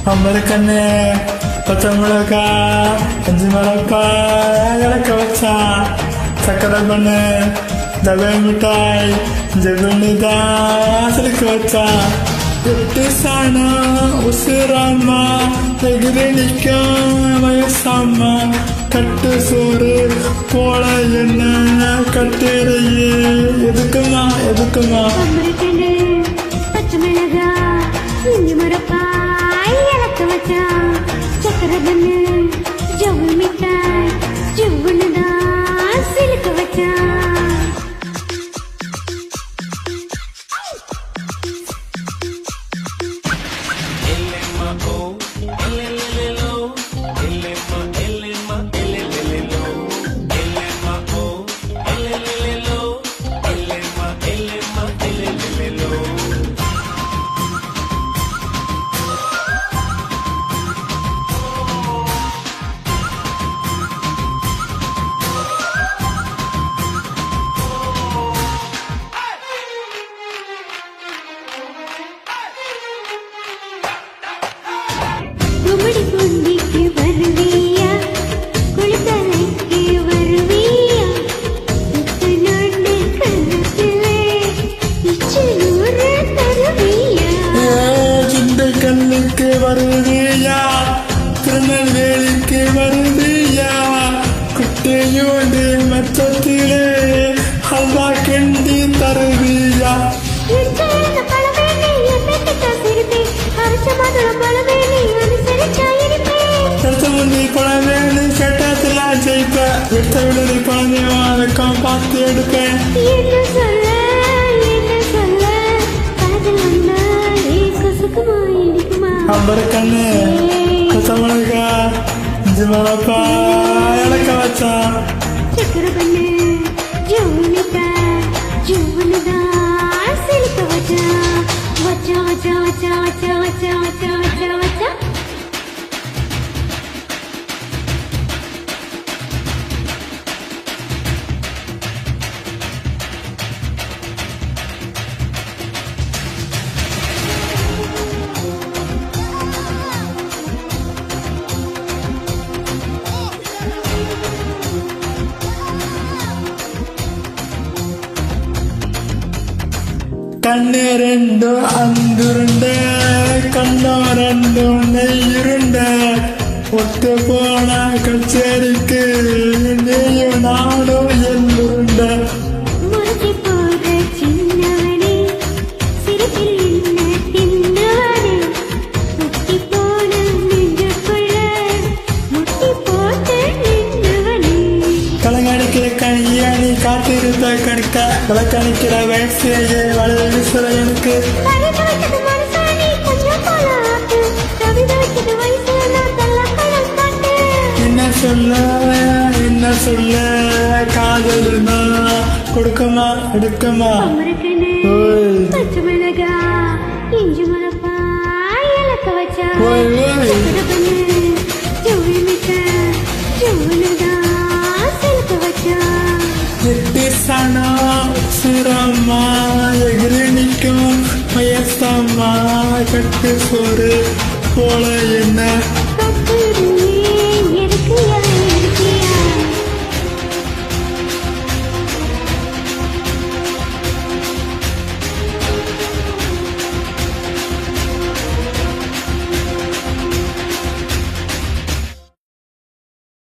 அம்பரக்கண்ணு பச்சை மிளகா அஞ்சு மிளகா இலக்க வச்சா சக்கரை பண்ணு தவை மிட்டாய் ஜெகுனிதான் சிலுக்கு வச்சா எட்டு சாணம் உசுராமா எகிரி நிற்கும் வயசாமா கட்டு சோறு போல என்ன கட்டுறையே எதுக்குமா எதுக்குமா பச்சை மிளகா இஞ்சி மிளகாய் இலக்க வச்சா சக்கரை பண்ணு ஜவ்வு மிட்டாய் ஜவ்வுன்னுதான் சிலுக்கு வச்சா கும்படி குண்டிக்கு வருவியா குளித்தலைக்கு வருவியா இத்து நொண்டு கண்ணத்திலே இச்சு நூறு தருவியா சிந்தை கண்ணுக்கு வருவியா திருநெல்வேலிக்கு வருவியா குட்டையோடு மெத்தத்திலே ஹல்வா கிண்டி தருவியா குழந்தை கட்டத்தில் ஜெயிப்பேன் விட்ட விடுதி குழந்தையும் பார்த்து எடுப்பேன் அம்பரக்கண்ணு பச்சை மிளகா அஞ்சு மிளகா இலக்க வச்சா சக்கரை பண்ணு ஜவுனிதா ஜவுனிதான் சிலுக்க வச்சா வச்சா வச்சா வச்சா வச்சா வச்சா வச்சா வச்சா வச்சா கண்ணு ரெண்டும் அந்துருண்ட கண்ணோ ரெண்டும் நெய்யுருண்ட ஒட்டு போன கச்சேரிக்கு நீயும் நாடும் எல்லுருண்ட முறுக்கி போற சின்னவனே சிரிப்பில் என்ன தின்னவனே முட்டி போன நெஞ்சுக்குள்ள முட்டி போட்டு நின்றவனே கலங்கடிக்கிற கணியாணி காத்திருந்த கணிக்க விளக்கணிக்கிற வயசையே வளர விசுற எனக்கு என்ன சொல்ல காதலுமா கொடுக்குமா எடுக்குமா பச்சை மிளகா இஞ்சி மிளகாய் இலக்க வச்சா ஜவுளி மிட்டாய் ஜவுனுதான் சிலுக்க வச்சா எட்டு சாணா சுரம்மா எகிரி நிற்கும் வயசம்மா கட்டு சோறு போல என்ன